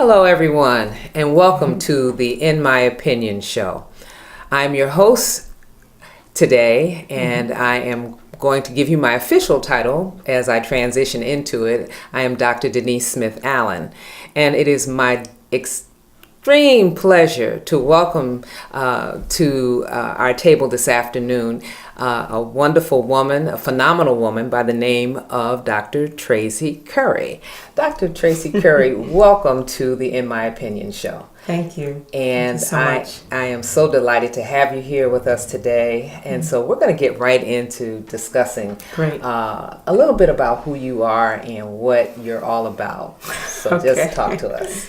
Hello, everyone, and welcome to the In My Opinion show. I'm your host today, and I am going to give you my official title as I transition into it. I am Dr. Denise Smith Allen, and it is my extreme pleasure to welcome to our table this afternoon a wonderful woman, a phenomenal woman by the name of Dr. Traci Currie. Dr. Traci Currie, welcome to the In My Opinion show. Thank you. And Thank you so much. I am so delighted to have you here with us today. And so we're going to get right into discussing a little bit about who you are and what you're all about. So just talk to us.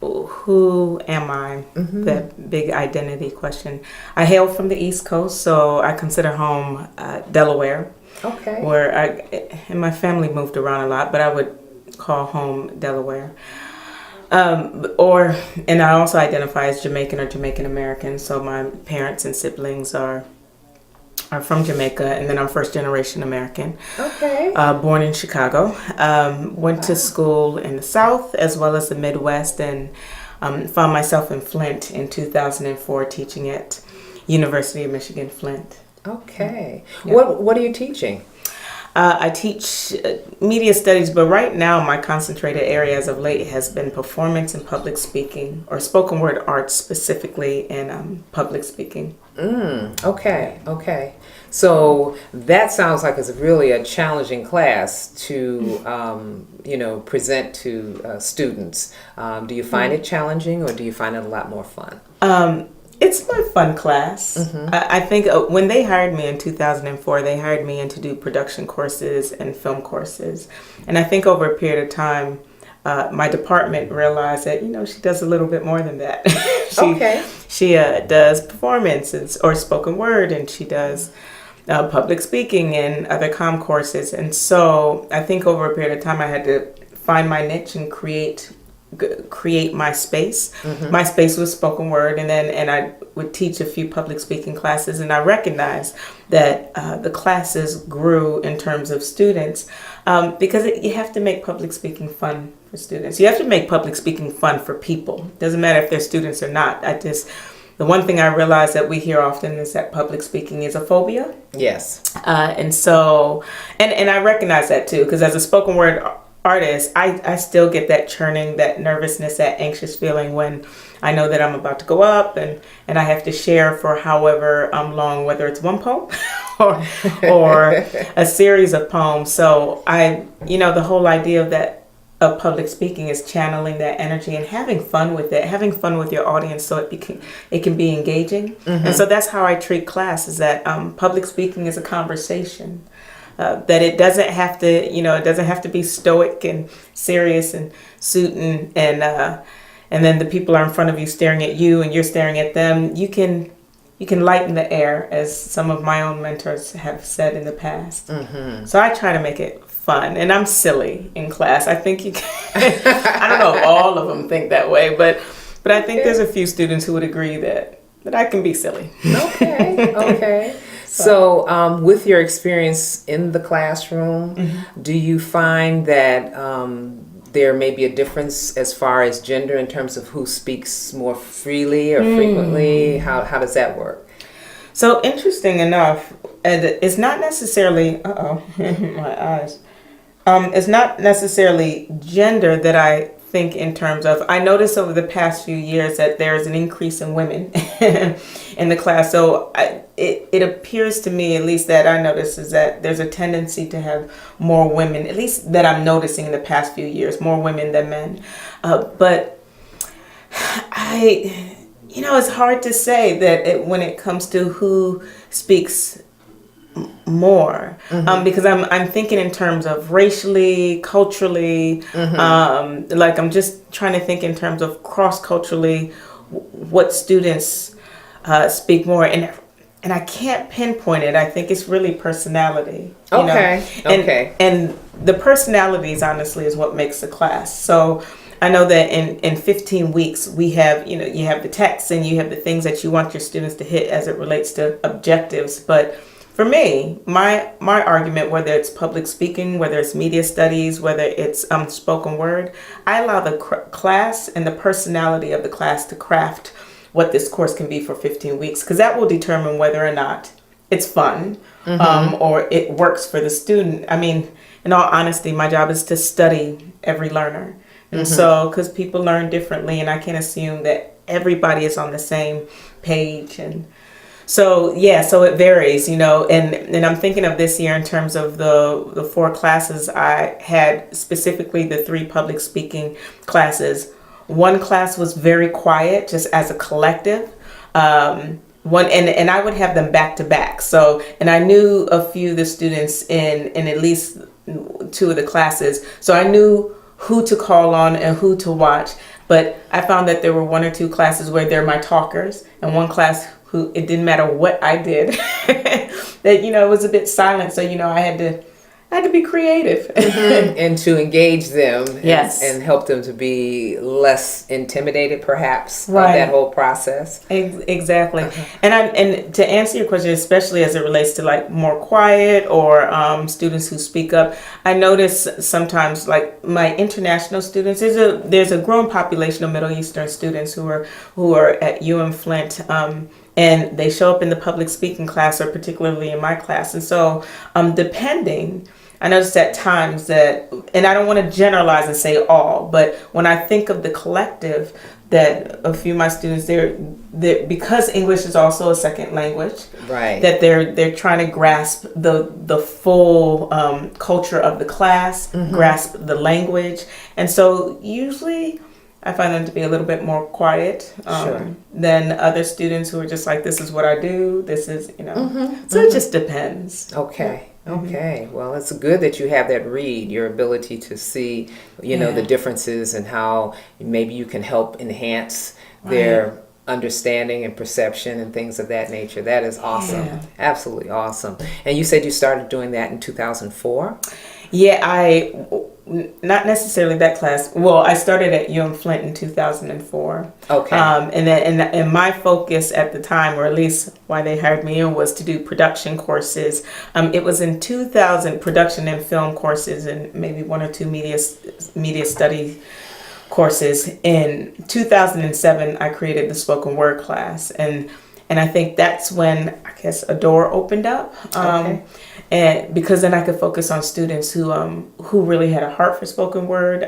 Who am I? That big identity question. I hail from the East Coast, so I consider home Delaware. Okay. And my family moved around a lot, but I would call home Delaware. And I also identify as Jamaican or Jamaican American. So my parents and siblings are from Jamaica, and then I'm first generation American. Okay. Born in Chicago. Went to school in the South as well as the Midwest, and found myself in Flint in 2004 teaching at University of Michigan, Flint. Okay. Yeah. What are you teaching? I teach media studies, but right now my concentrated area as of late has been performance and public speaking, or spoken word arts specifically, and public speaking. Okay. So that sounds like it's really a challenging class to, present to students. Do you find it challenging, or do you find it a lot more fun? It's my fun class. I think when they hired me in 2004, they hired me in to do production courses and film courses. And I think over a period of time, my department realized that, she does a little bit more than that. She does performances or spoken word, and she does public speaking and other comm courses. And so I think over a period of time, I had to find my niche and create my space. My space was spoken word, and I would teach a few public speaking classes, and I recognized that the classes grew in terms of students because you have to make public speaking fun for students. You have to make public speaking fun for people. Doesn't matter if they're students or not. The one thing I realize that we hear often is that public speaking is a phobia. Yes. And I recognize that too, because as a spoken word artist, I still get that churning, that nervousness, that anxious feeling when I know that I'm about to go up and I have to share for however long, whether it's one poem or a series of poems. So the whole idea of public speaking is channeling that energy and having fun with it, having fun with your audience so it can be engaging. And so that's how I treat class, is that public speaking is a conversation. That it doesn't have to be stoic and serious and suit and then the people are in front of you staring at you and you're staring at them. You can lighten the air, as some of my own mentors have said in the past. So I try to make it fun, and I'm silly in class. I think you can. I don't know if all of them think that way, but I think there's a few students who would agree that I can be silly. Okay. So with your experience in the classroom, do you find that there may be a difference as far as gender in terms of who speaks more freely or frequently? How does that work? So interesting enough, it's not necessarily, my eyes. It's not necessarily gender that I think in terms of, I noticed over the past few years that there's an increase in women in the class. So it appears to me, at least that I notice, is that there's a tendency to have more women, at least that I'm noticing in the past few years, more women than men. But it's hard to say that when it comes to who speaks more, because I'm thinking in terms of racially, culturally, like I'm just trying to think in terms of cross-culturally what students speak more, and I can't pinpoint it. I think it's really personality. And the personalities, honestly, is what makes the class. So I know that in 15 weeks we have, you have the text and you have the things that you want your students to hit as it relates to objectives, but for me, my argument, whether it's public speaking, whether it's media studies, whether it's spoken word, I allow the class and the personality of the class to craft what this course can be for 15 weeks, because that will determine whether or not it's fun, or it works for the student. I mean, in all honesty, my job is to study every learner. And so, because people learn differently, and I can't assume that everybody is on the same page. And so, yeah, so it varies, and I'm thinking of this year in terms of the 4 classes I had, specifically the 3 public speaking classes. One class was very quiet, just as a collective. And I would have them back to back. So, and I knew a few of the students in at least 2 of the classes. So I knew who to call on and who to watch. But I found that there were 1 or 2 classes where they're my talkers, and one class who it didn't matter what I did, that, it was a bit silent. So, I had to be creative. And to engage them, yes, and help them to be less intimidated, perhaps, right, of that whole process. Exactly. And to answer your question, especially as it relates to like more quiet or students who speak up, I notice sometimes like my international students, there's a growing population of Middle Eastern students who are at Flint. And they show up in the public speaking class, or particularly in my class. And so, depending, I noticed at times that, and I don't want to generalize and say all, but when I think of the collective, that a few of my students, they're because English is also a second language, right? That they're trying to grasp the full culture of the class, grasp the language, and so usually I find them to be a little bit more quiet than other students who are just like, this is what I do. This is, so it just depends. Okay. Okay. Well, it's good that you have that read, your ability to see, the differences and how maybe you can help enhance their understanding and perception and things of that nature. That is awesome. Yeah. Absolutely awesome. And you said you started doing that in 2004? Yeah, not necessarily that class. Well, I started at Flint in 2004. Okay. And my focus at the time, or at least why they hired me in, was to do production courses. It was in 2000, production and film courses, and maybe 1 or 2 media study courses. In 2007, I created the spoken word class, and I think that's when, I guess, a door opened up. And because then I could focus on students who really had a heart for spoken word.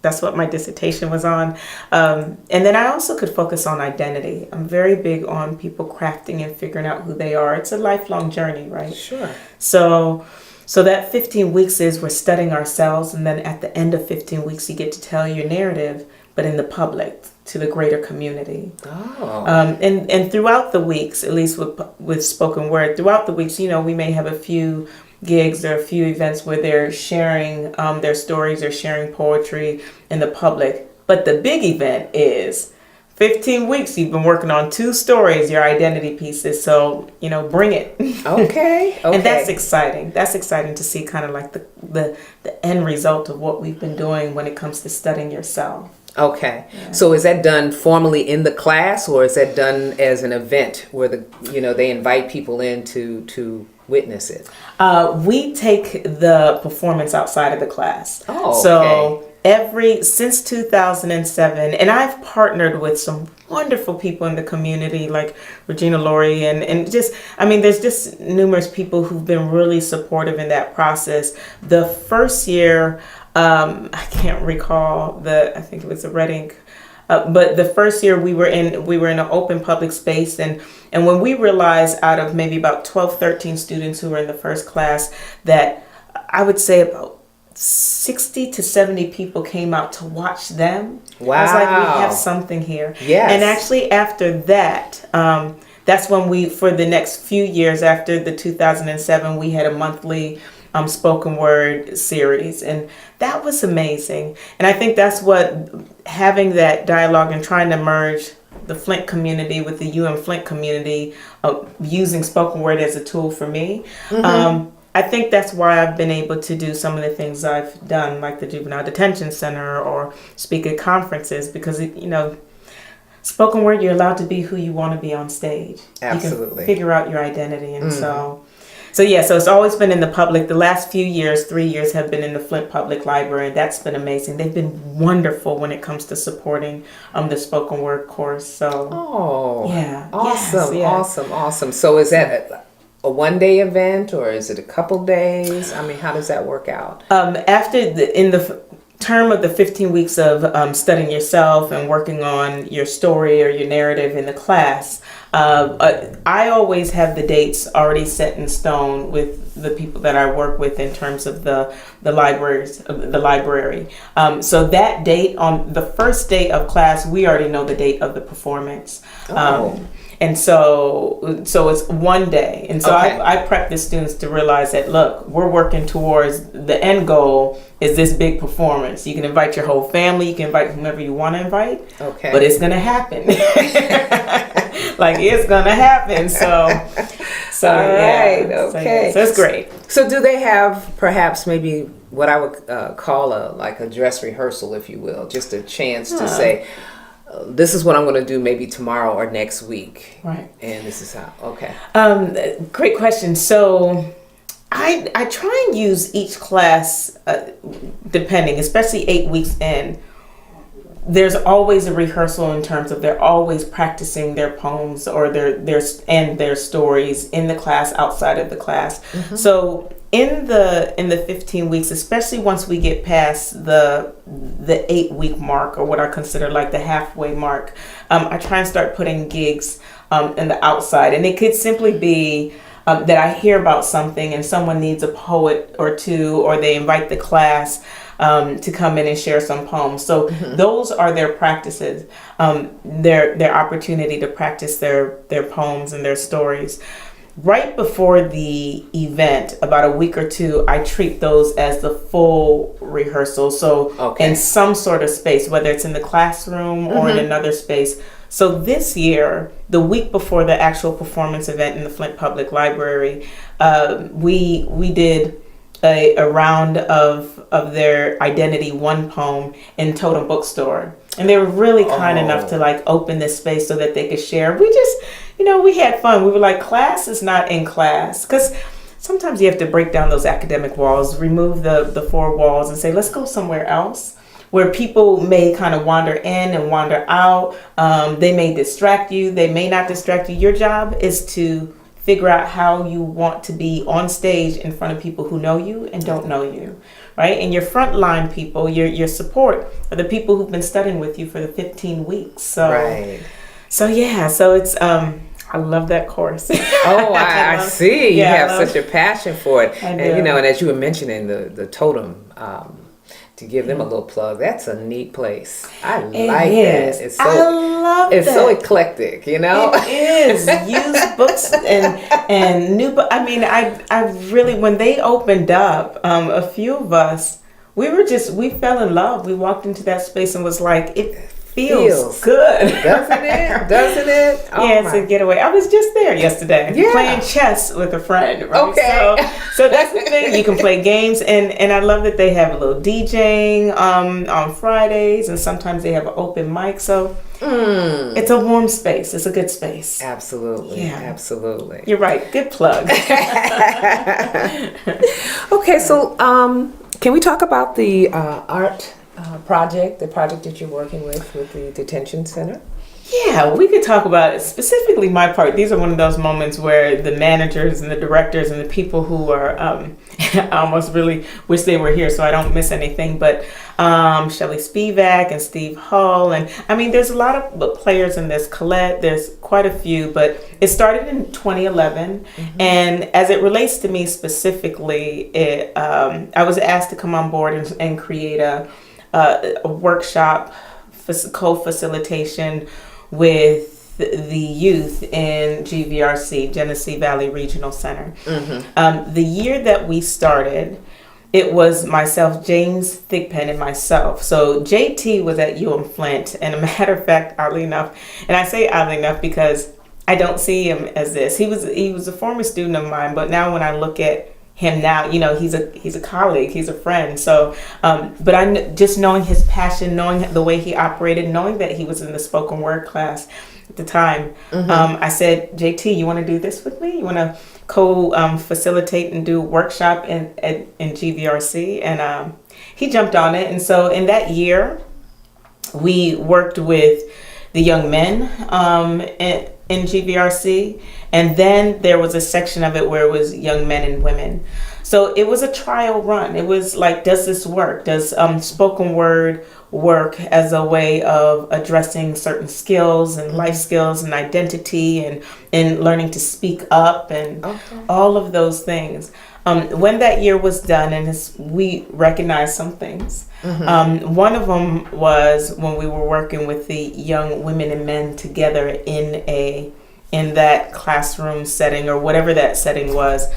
That's what my dissertation was on. And then I also could focus on identity. I'm very big on people crafting and figuring out who they are. It's a lifelong journey, right? Sure. So that 15 weeks is we're studying ourselves, and then at the end of 15 weeks, you get to tell your narrative, but in the public, to the greater community. Oh. And throughout the weeks, at least with spoken word, throughout the weeks, we may have a few gigs or a few events where they're sharing their stories or sharing poetry in the public. But the big event is 15 weeks. You've been working on 2 stories, your identity pieces. So, bring it. Okay. And that's exciting. That's exciting to see kind of like the end result of what we've been doing when it comes to studying yourself. Okay. Yeah. So is that done formally in the class, or is that done as an event where they invite people in to witness it? We take the performance outside of the class. Oh, okay. So since 2007, and I've partnered with some wonderful people in the community like Regina Laurie and just, there's just numerous people who've been really supportive in that process. The first year, I can't recall I think it was the Reading, but the first year we were in an open public space, and when we realized out of maybe about 12, 13 students who were in the first class, that I would say about 60 to 70 people came out to watch them. Wow. I was like, we have something here. Yes. And actually after that, that's when for the next few years after the 2007, we had a monthly spoken word series, and that was amazing. And I think that's what having that dialogue and trying to merge the Flint community with the Flint community, using spoken word as a tool for me. I think that's why I've been able to do some of the things I've done, like the Juvenile Detention Center or speak at conferences, because spoken word, you're allowed to be who you want to be on stage. Absolutely. You can figure out your identity, and So yeah, so it's always been in the public. The last few years, 3 years, have been in the Flint Public Library, and that's been amazing. They've been wonderful when it comes to supporting the spoken word course. So yeah, awesome, yes. awesome. So is that a one-day event, or is it a couple days? I mean, how does that work out? In the term of the 15 weeks of studying yourself and working on your story or your narrative in the class, I always have the dates already set in stone with the people that I work with in terms of the library. So that date, on the first day of class, we already know the date of the performance. And so it's one day. And so I prep the students to realize that, look, we're working towards the end goal is this big performance. You can invite your whole family. You can invite whomever you want to invite. Okay. But it's going to happen. Like, it's going to happen. So all right. Yeah. Okay. So it's great. So do they have perhaps maybe what I would call a dress rehearsal, if you will, just a chance to say, this is what I'm going to do maybe tomorrow or next week. Right. And this is how. Okay. Great question. So I try and use each class, depending, especially 8 weeks in. There's always a rehearsal in terms of they're always practicing their poems or their stories in the class, outside of the class. Mm-hmm. So in the 15 weeks, especially once we get past the 8-week mark, or what I consider like the halfway mark, I try and start putting gigs in the outside, and it could simply be that I hear about something and someone needs a poet or two, or they invite the class to come in and share some poems. So those are their practices, their opportunity to practice their poems and their stories. Right before the event, about a week or two, I treat those as the full rehearsal. So in some sort of space, whether it's in the classroom or in another space. So this year, the week before the actual performance event in the Flint Public Library, we did a round of their Identity One poem in Totem Bookstore. And they were really kind enough to like open this space so that they could share. We just, we had fun. We were like, class is not in class. Because sometimes you have to break down those academic walls, remove the four walls and say, let's go somewhere else, where people may kind of wander in and wander out. They may distract you. They may not distract you. Your job is to figure out how you want to be on stage in front of people who know you and don't know you, right? And your frontline people, your support, are the people who've been studying with you for the 15 weeks. So, so it's, I love that course. I see. You have such a passion for it. I do. And, and as you were mentioning the totem, to give them a little plug, that's a neat place. I like that. It's so, I love it's that. so eclectic, It is. Used books and new books. I mean, I really, when they opened up, a few of us, we fell in love. We walked into that space and was like, it feels good. Doesn't it? Oh, yeah, it's a getaway. I was just there yesterday playing chess with a friend. Right? Okay. So that's the thing. You can play games, and I love that they have a little DJing on Fridays, and sometimes they have an open mic. So it's a warm space. It's a good space. Absolutely. Yeah. Absolutely. You're right. Good plug. Okay, so can we talk about the art project that you're working with the detention center? Yeah, we could talk about it. Specifically my part. These are one of those moments where the managers and the directors and the people who are, I almost really wish they were here so I don't miss anything, but Shelley Spivak and Steve Hull, and I mean there's a lot of players in this. Colette, there's quite a few, but it started in 2011, and as it relates to me specifically, I was asked to come on board and create a workshop, co-facilitation with the youth in GVRC, Genesee Valley Regional Center. The year that we started, it was myself, James Thigpen, and myself. So JT was at Flint, and a matter of fact, oddly enough, and I say oddly enough because I don't see him as this. He was a former student of mine, but now when I look at him now, he's a colleague, he's a friend. So, but just knowing his passion, knowing the way he operated, knowing that he was in the spoken word class at the time, I said, JT, you want to do this with me? You want to facilitate and do workshop in GVRC, and he jumped on it. And so in that year, we worked with the young men in GVRC, and then there was a section of it where it was young men and women. So it was a trial run. It was like, does this work? Does spoken word work as a way of addressing certain skills and life skills and identity and learning to speak up and all of those things? When that year was done, and we recognized some things. One of them was when we were working with the young women and men together in that classroom setting or whatever that setting was.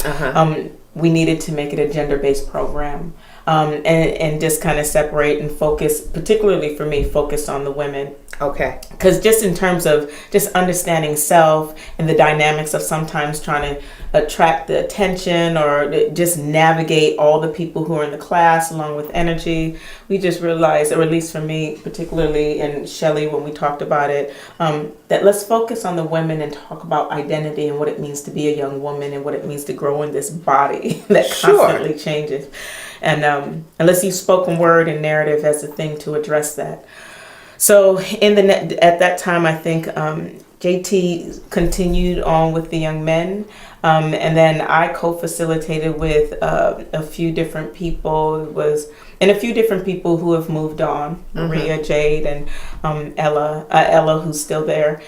We needed to make it a gender-based program, and just kind of separate and focus, particularly for me, focus on the women. Okay. Because just in terms of just understanding self and the dynamics of sometimes trying to attract the attention or just navigate all the people who are in the class along with energy, we just realized, or at least for me particularly, and Shelley when we talked about it, that let's focus on the women and talk about identity and what it means to be a young woman and what it means to grow in this body that constantly changes. And let's use spoken word and narrative as a thing to address that. So at that time, I think JT continued on with the young men, and then I co-facilitated with a few different people. And a few different people who have moved on, Maria, Jade, and Ella, who's still there.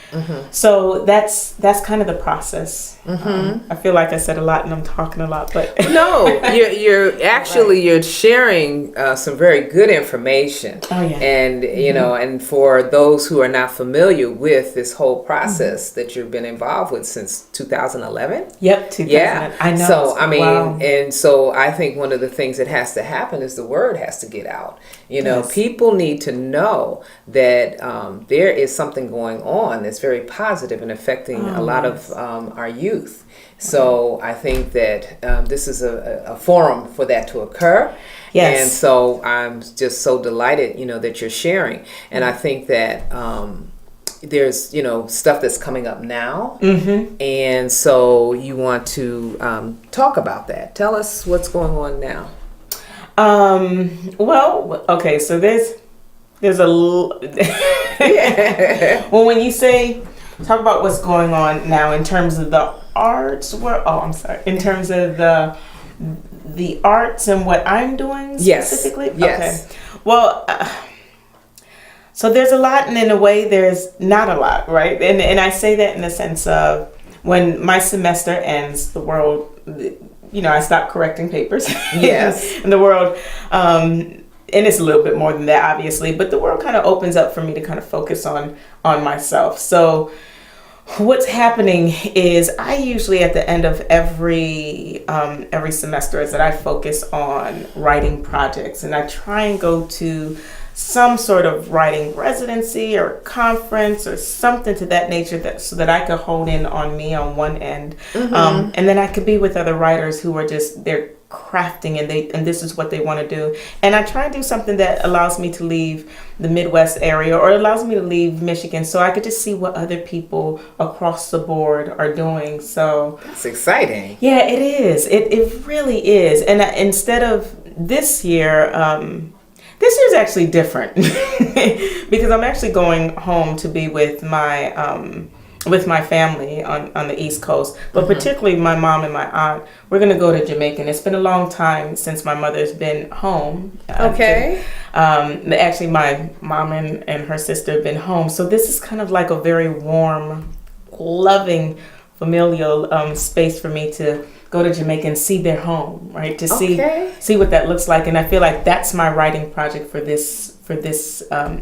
So that's kind of the process. I feel like I said a lot and I'm talking a lot, but no, you're actually you're sharing some very good information. And you know, and for those who are not familiar with this whole process that you've been involved with since 2011. Yep, 2000. Yeah, I know. So I mean, wow. And so I think one of the things that has to happen is the word has to get out. You know, people need to know that there is something going on that's very positive and affecting a lot of our youth. So I think that this is a forum for that to occur. Yes. And so I'm just so delighted, you know, that you're sharing. And I think that there's, you know, stuff that's coming up now. And so you want to talk about that. Tell us what's going on now. Well, okay, so there's a well, when you say talk about what's going on now in terms of the arts in terms of the arts and what I'm doing specifically. Yes. Okay. Well, so there's a lot, and in a way there's not a lot, right? And I say that in the sense of when my semester ends, the world, you know, I stopped correcting papers. Yes. in the world, and it's a little bit more than that, obviously, but the world kind of opens up for me to kind of focus on myself. So what's happening is I usually at the end of every semester is that I focus on writing projects, and I try and go to some sort of writing residency or conference or something to that nature, so that I could hone in on me on one end, and then I could be with other writers who are just they're crafting and this is what they want to do, and I try and do something that allows me to leave the Midwest area or allows me to leave Michigan, so I could just see what other people across the board are doing. So that's exciting. Yeah, it is. It really is. And instead of this year. This year's actually different because I'm actually going home to be with my family on the East Coast, but particularly my mom and my aunt. We're gonna go to Jamaica, and it's been a long time since my mother's been home. Okay. Actually, my mom and her sister have been home, so this is kind of like a very warm, loving, familial space for me to go to Jamaica and see their home, right? To see what that looks like, and I feel like that's my writing project for this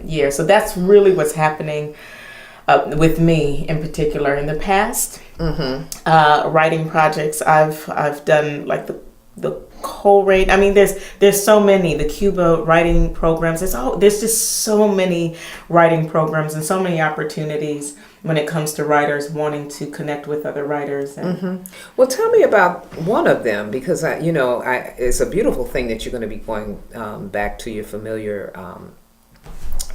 year. So that's really what's happening with me in particular. In the past, writing projects I've done like the co-rate. I mean, there's so many. The Cuba writing programs. There's just so many writing programs and so many opportunities when it comes to writers wanting to connect with other writers. And Well, tell me about one of them, because it's a beautiful thing that you're going to be going back to your familiar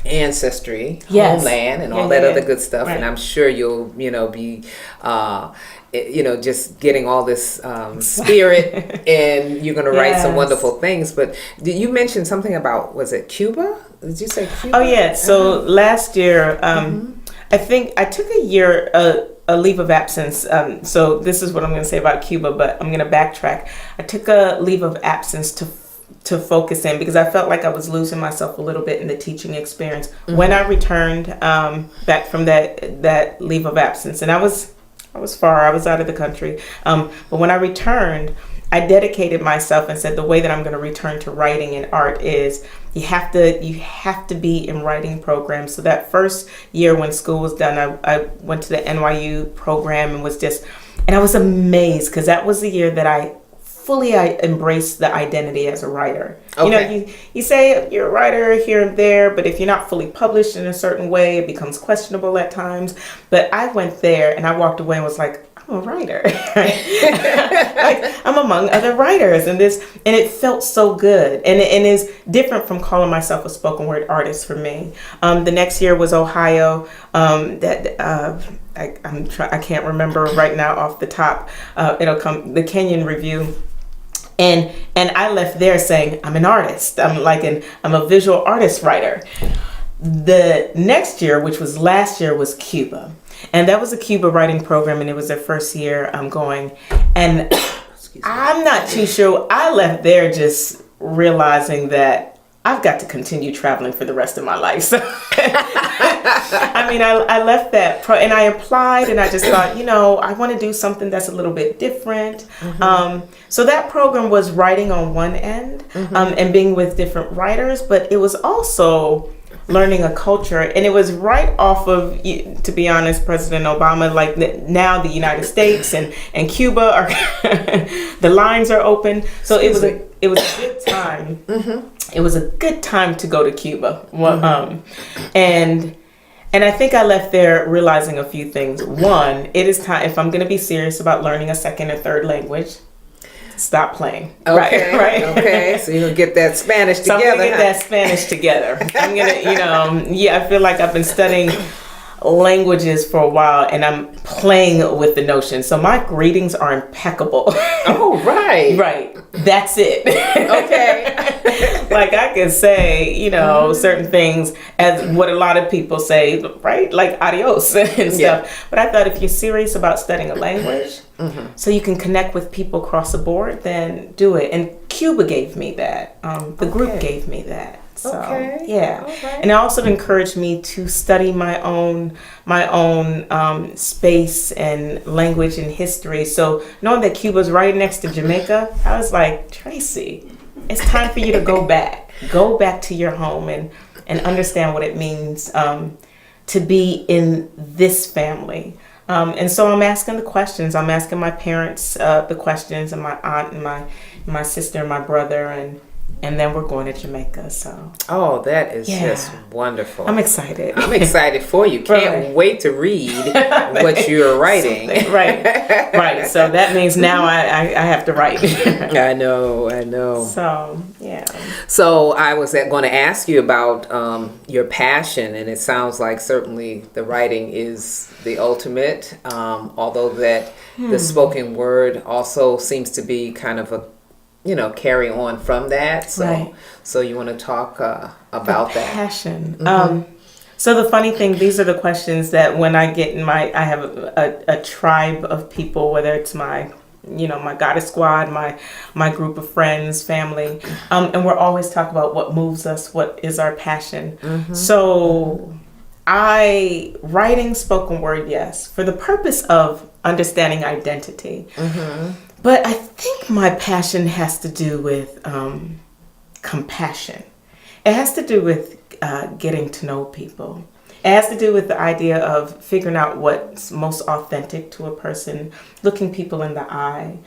ancestry, Yes. homeland, and Yeah, all that yeah, other yeah. good stuff. Right. And I'm sure you'll, be, just getting all this spirit, and you're going to write some Yes. wonderful things. But did you mention something about, was it Cuba? Did you say Cuba? Oh yeah. So last year, I think I took a year, a leave of absence. So this is what I'm going to say about Cuba, but I'm going to backtrack. I took a leave of absence to focus in because I felt like I was losing myself a little bit in the teaching experience. When I returned back from that leave of absence, and I was far, I was out of the country. But when I returned, I dedicated myself and said the way that I'm going to return to writing and art is you have to be in writing programs. So that first year when school was done, I went to the NYU program and I was amazed because that was the year that I embraced the identity as a writer. Okay. You say you're a writer here and there, but if you're not fully published in a certain way, it becomes questionable at times. But I went there and I walked away and was like, I'm a writer. Like, I'm among other writers, and it felt so good, and it is different from calling myself a spoken word artist for me. The next year was Ohio. I can't remember right now off the top. It'll come the Kenyon Review. And I left there saying I'm an artist. I'm a visual artist writer. The next year, which was last year, was Cuba. And that was a Cuba writing program, and it was their first year going. And I'm not too sure. I left there just realizing that I've got to continue traveling for the rest of my life. So, I left that and I applied, and I just thought, I want to do something that's a little bit different. So that program was writing on one end, and being with different writers, but it was also learning a culture, and it was right off of, to be honest, President Obama, like now the United States and Cuba are the lines are open, so it was a good time. It was a good time to go to Cuba. And I think I left there realizing a few things. One, it is time, if I'm going to be serious about learning a second or third language, stop playing. Okay. Right. Okay. So you're gonna get that Spanish together. So I'm gonna get that Spanish together. I'm gonna, I feel like I've been studying languages for a while, and I'm playing with the notion. So my greetings are impeccable. Oh, right. Right. That's it. Okay. Like I can say, certain things as what a lot of people say, right? Like adios and stuff. Yeah. But I thought if you're serious about studying a language, so you can connect with people across the board, then do it. And Cuba gave me that. The group gave me that. So, yeah. Right. And it also encouraged me to study my own space and language and history. So knowing that Cuba's right next to Jamaica, I was like, Traci, it's time for you to go back. Go back to your home and understand what it means to be in this family. And so I'm asking the questions. I'm asking my parents the questions, and my aunt and my sister and my brother, and then we're going to Jamaica. So that is just wonderful. I'm excited. I'm excited for you. Can't wait to read what you're writing. Right. So that means now I have to write. I know. So yeah. So I was going to ask you about your passion, and it sounds like certainly the writing is the ultimate. Although that the spoken word also seems to be kind of a carry on from that. So, right. So you want to talk about that? Passion. So the funny thing, these are the questions that when I get in I have a tribe of people, whether it's my goddess squad, my group of friends, family, and we're always talking about what moves us, what is our passion. So writing spoken word, yes, for the purpose of understanding identity. But I think my passion has to do with compassion. It has to do with getting to know people. It has to do with the idea of figuring out what's most authentic to a person, looking people in the eye,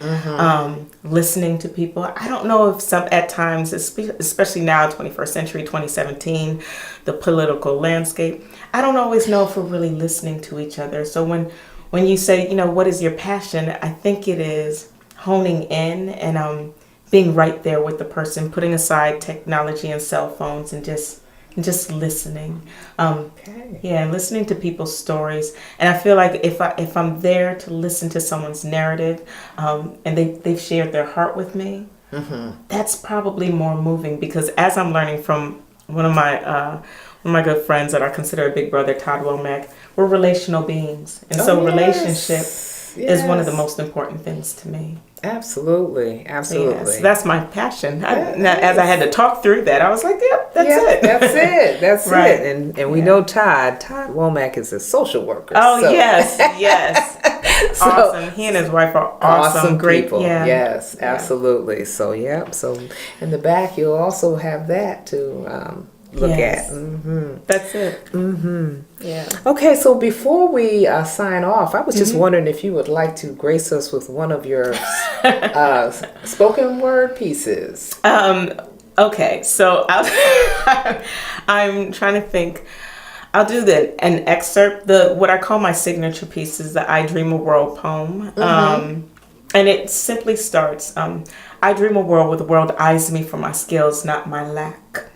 listening to people. I don't know if at times, especially now, 21st century, 2017, the political landscape, I don't always know if we're really listening to each other. So when you say, what is your passion? I think it is honing in and being right there with the person, putting aside technology and cell phones and just just listening. Okay. Yeah, listening to people's stories, and I feel like if I'm there to listen to someone's narrative, and they've shared their heart with me, that's probably more moving, because as I'm learning from one of my good friends that I consider a big brother, Todd Womack, we're relational beings, and so relationship is one of the most important things to me. Absolutely, absolutely. Yes, that's my passion. As I had to talk through that, I was like, "Yep, that's it. That's it. That's Right. it." And we know Todd Womack is a social worker. Oh so. yes, So, awesome. He and his wife are awesome, great people. Yeah, Yes, absolutely. So so in the back you'll also have that to look Yes. at. That's it. Yeah. Okay, so before we sign off, I was just wondering if you would like to grace us with one of your spoken word pieces. Okay, so I'm trying to think. I'll do an excerpt. What I call my signature piece is the "I Dream a World" poem, and it simply starts. I dream a world where the world eyes me for my skills, not my lack.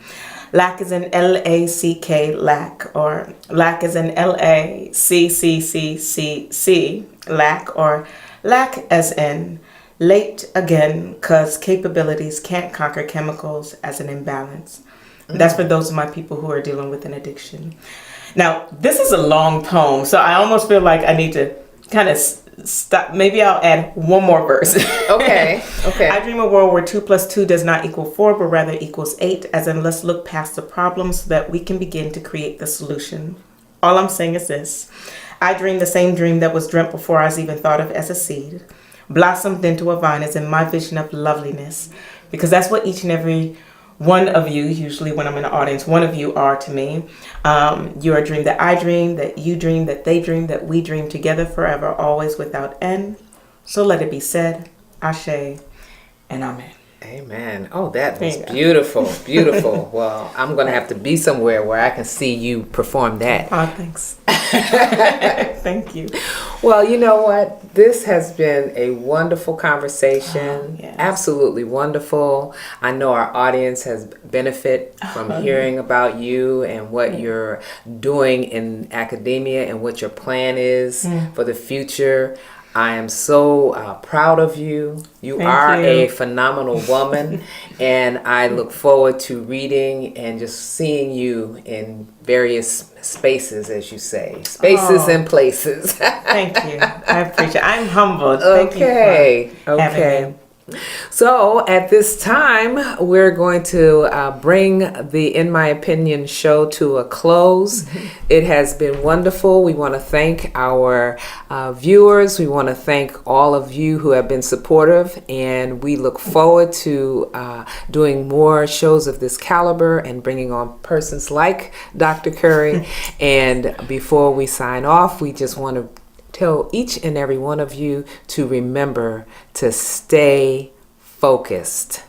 Lack is in LACK, lack, or lack is in LACCCCC, lack, or lack as in late again, cause capabilities can't conquer chemicals as an imbalance. That's for those of my people who are dealing with an addiction. Now, this is a long poem, so I almost feel like I need to kind of stop. Maybe I'll add one more verse. Okay. I dream a world where 2 + 2 does not equal 4, but rather equals 8, as in let's look past the problem so that we can begin to create the solution. All I'm saying is this. I dream the same dream that was dreamt before I was even thought of as a seed. Blossomed into a vine is in my vision of loveliness, because that's what each and every one of you, usually when I'm in the audience, one of you are to me. You're a dream that I dream, that you dream, that they dream, that we dream together forever, always without end. So let it be said, Ashe and Amen. Amen. Oh, that was beautiful, beautiful. Well, I'm going to have to be somewhere where I can see you perform that. Oh, thanks. Thank you. Well, you know what? This has been a wonderful conversation. Yes. Absolutely wonderful. I know our audience has benefit from hearing about you and what you're doing in academia and what your plan is for the future. I am so proud of you. You are a phenomenal woman, and I look forward to reading and just seeing you in various spaces, as you say, spaces and places. Thank you. I appreciate it. I'm humbled. Okay. Thank you for having me. So at this time, we're going to bring the In My Opinion show to a close. It has been wonderful. We want to thank our viewers. We want to thank all of you who have been supportive, and we look forward to doing more shows of this caliber and bringing on persons like Dr. Currie. And before we sign off, we just want to tell each and every one of you to remember to stay focused.